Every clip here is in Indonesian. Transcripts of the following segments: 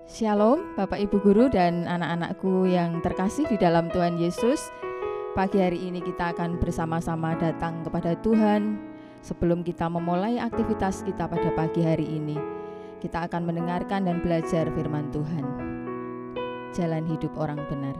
Shalom Bapak Ibu Guru dan anak-anakku yang terkasih di dalam Tuhan Yesus. Pagi hari ini kita akan bersama-sama datang kepada Tuhan. Sebelum kita memulai aktivitas kita pada pagi hari ini, kita akan mendengarkan dan belajar firman Tuhan. Jalan hidup orang benar.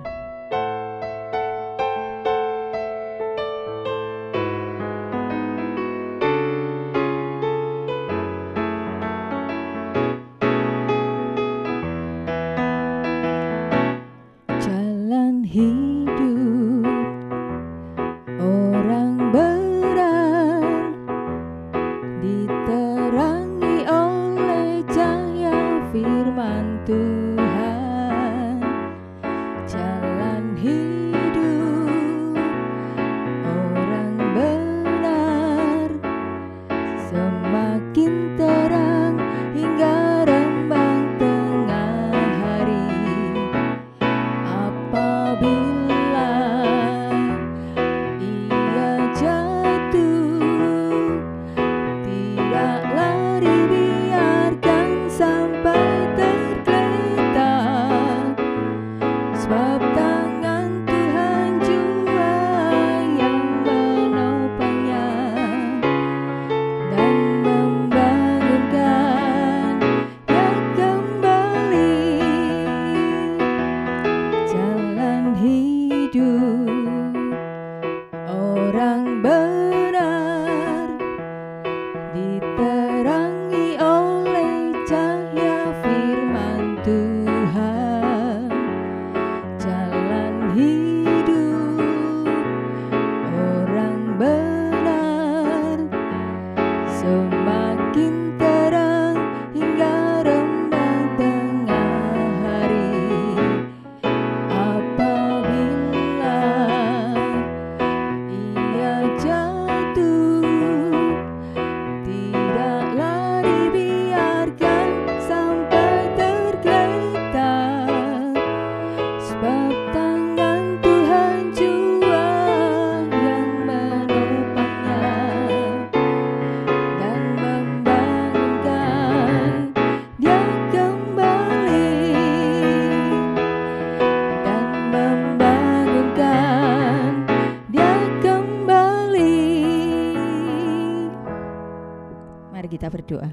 Kita berdoa.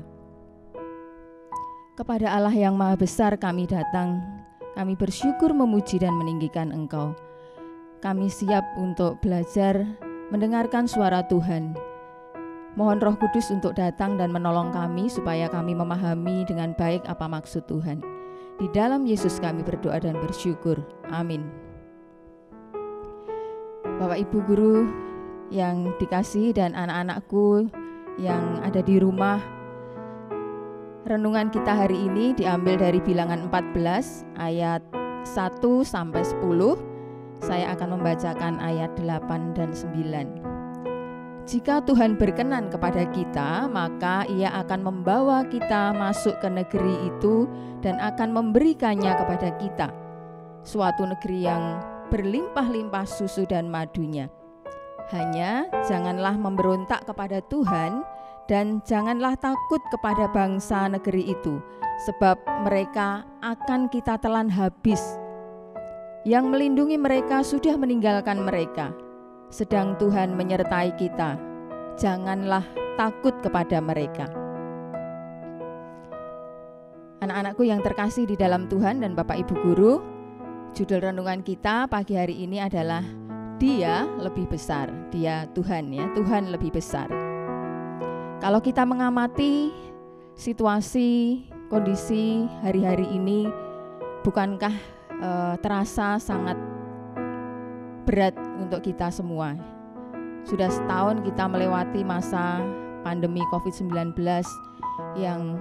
Kepada Allah yang Maha Besar kami datang, kami bersyukur memuji dan meninggikan Engkau. Kami siap untuk belajar mendengarkan suara Tuhan. Mohon Roh Kudus untuk datang dan menolong kami supaya kami memahami dengan baik apa maksud Tuhan. Di dalam Yesus kami berdoa dan bersyukur. Amin. Bapak Ibu Guru yang dikasihi dan anak-anakku yang ada di rumah, renungan kita hari ini diambil dari Bilangan 14 ayat 1 sampai 10. Saya akan membacakan ayat 8 dan 9. Jika Tuhan berkenan kepada kita, maka Ia akan membawa kita masuk ke negeri itu dan akan memberikannya kepada kita, suatu negeri yang berlimpah-limpah susu dan madunya. Hanya janganlah memberontak kepada Tuhan dan janganlah takut kepada bangsa negeri itu, sebab mereka akan kita telan habis. Yang melindungi mereka sudah meninggalkan mereka, sedang Tuhan menyertai kita. Janganlah takut kepada mereka. Anak-anakku yang terkasih di dalam Tuhan dan Bapak Ibu Guru, judul renungan kita pagi hari ini adalah Dia lebih besar. Dia Tuhan, ya, Tuhan lebih besar. Kalau kita mengamati situasi, kondisi hari-hari ini, bukankah terasa sangat berat untuk kita semua? Sudah setahun kita melewati masa pandemi COVID-19 yang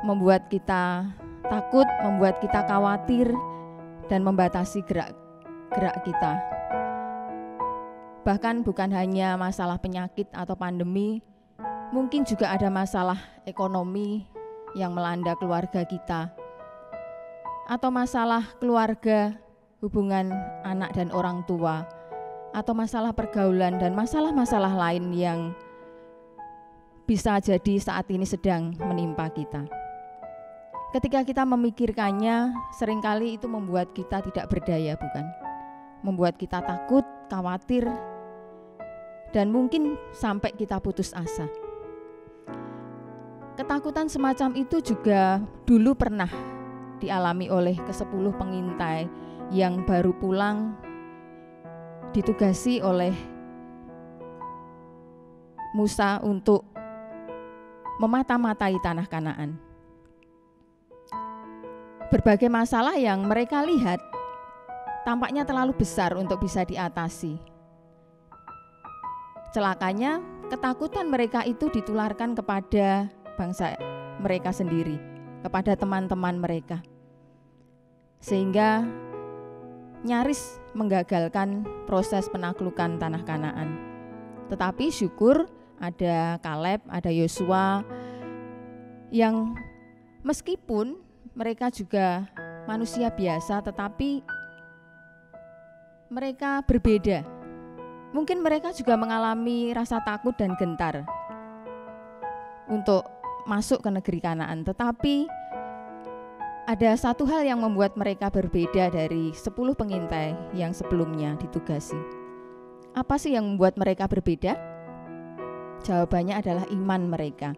membuat kita takut, membuat kita khawatir, dan membatasi gerak kita. Bahkan bukan hanya masalah penyakit atau pandemi, mungkin juga ada masalah ekonomi yang melanda keluarga kita, atau masalah keluarga, hubungan anak dan orang tua, atau masalah pergaulan dan masalah-masalah lain yang bisa jadi saat ini sedang menimpa kita. Ketika kita memikirkannya, seringkali itu membuat kita tidak berdaya, bukan? Membuat kita takut, khawatir, dan mungkin sampai kita putus asa. Ketakutan semacam itu juga dulu pernah dialami oleh ke-10 pengintai yang baru pulang, ditugasi oleh Musa untuk memata-matai tanah Kanaan. Berbagai masalah yang mereka lihat tampaknya terlalu besar untuk bisa diatasi. Celakanya, ketakutan mereka itu ditularkan kepada bangsa mereka sendiri, kepada teman-teman mereka, sehingga nyaris menggagalkan proses penaklukan tanah Kanaan. Tetapi syukur ada Kaleb, ada Yosua yang meskipun mereka juga manusia biasa, tetapi mereka berbeda. Mungkin mereka juga mengalami rasa takut dan gentar untuk masuk ke negeri Kanaan. Tetapi ada satu hal yang membuat mereka berbeda dari 10 pengintai yang sebelumnya ditugasi. Apa sih yang membuat mereka berbeda? Jawabannya adalah iman mereka.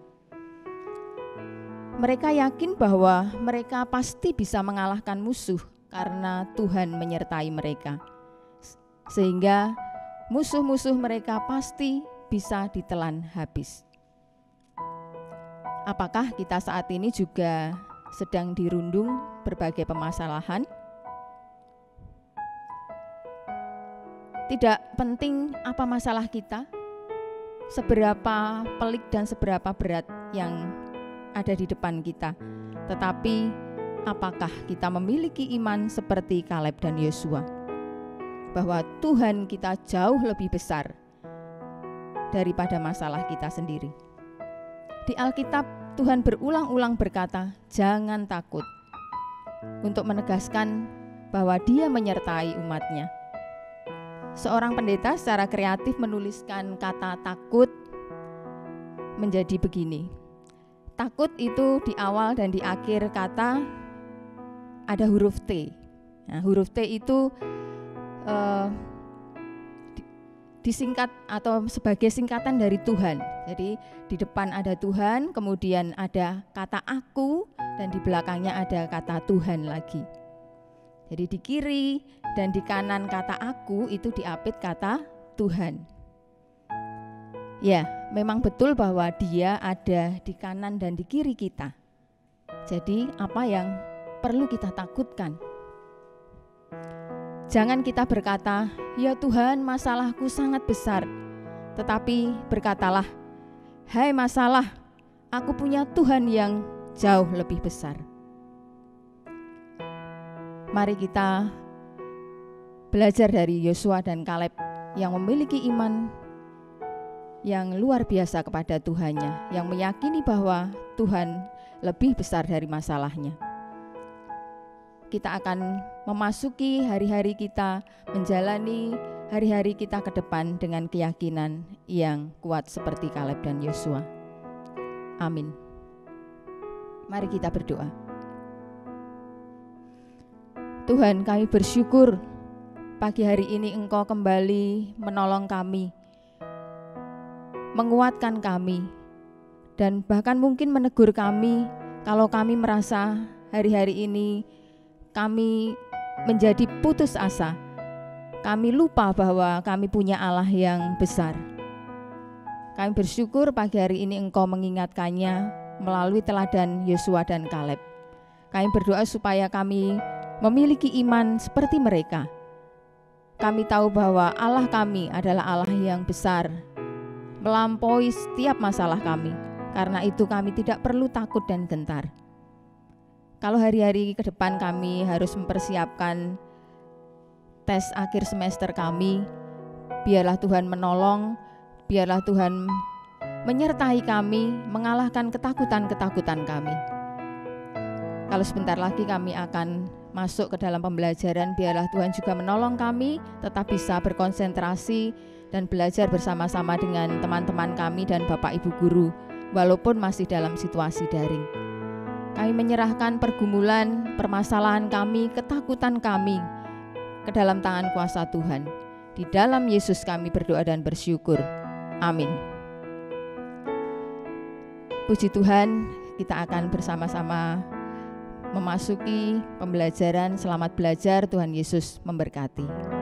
Mereka yakin bahwa mereka pasti bisa mengalahkan musuh karena Tuhan menyertai mereka. Sehingga musuh-musuh mereka pasti bisa ditelan habis. Apakah kita saat ini juga sedang dirundung berbagai permasalahan? Tidak penting apa masalah kita, seberapa pelik dan seberapa berat yang ada di depan kita, tetapi apakah kita memiliki iman seperti Kaleb dan Yosua, bahwa Tuhan kita jauh lebih besar daripada masalah kita sendiri. Di Alkitab Tuhan berulang-ulang berkata, jangan takut, untuk menegaskan bahwa Dia menyertai umatnya. Seorang pendeta secara kreatif menuliskan kata takut menjadi begini. Takut itu di awal dan di akhir kata ada huruf T. Nah, huruf T itu disingkat atau sebagai singkatan dari Tuhan. Jadi di depan ada Tuhan, kemudian ada kata aku, dan di belakangnya ada kata Tuhan lagi. Jadi di kiri dan di kanan kata aku itu diapit kata Tuhan. Ya, memang betul bahwa Dia ada di kanan dan di kiri kita. Jadi apa yang perlu kita takutkan? Jangan kita berkata, ya Tuhan, masalahku sangat besar. Tetapi berkatalah, hai masalah, aku punya Tuhan yang jauh lebih besar. Mari kita belajar dari Yosua dan Kaleb yang memiliki iman yang luar biasa kepada Tuhannya, yang meyakini bahwa Tuhan lebih besar dari masalahnya. Kita akan memasuki hari-hari kita, menjalani hari-hari kita ke depan dengan keyakinan yang kuat seperti Kaleb dan Yosua. Amin. Mari kita berdoa. Tuhan, kami bersyukur pagi hari ini Engkau kembali menolong kami, menguatkan kami, dan bahkan mungkin menegur kami kalau kami merasa hari-hari ini kami menjadi putus asa. Kami lupa bahwa kami punya Allah yang besar. Kami bersyukur pagi hari ini Engkau mengingatkannya melalui teladan Yosua dan Kaleb. Kami berdoa supaya kami memiliki iman seperti mereka. Kami tahu bahwa Allah kami adalah Allah yang besar, melampaui setiap masalah kami. Karena itu kami tidak perlu takut dan gentar. Kalau hari-hari ke depan kami harus mempersiapkan tes akhir semester kami, biarlah Tuhan menolong, biarlah Tuhan menyertai kami, mengalahkan ketakutan-ketakutan kami. Kalau sebentar lagi kami akan masuk ke dalam pembelajaran, biarlah Tuhan juga menolong kami tetap bisa berkonsentrasi dan belajar bersama-sama dengan teman-teman kami dan Bapak Ibu Guru, walaupun masih dalam situasi daring. Kami menyerahkan pergumulan, permasalahan kami, ketakutan kami ke dalam tangan kuasa Tuhan. Di dalam Yesus kami berdoa dan bersyukur. Amin. Puji Tuhan, kita akan bersama-sama memasuki pembelajaran. Selamat belajar, Tuhan Yesus memberkati.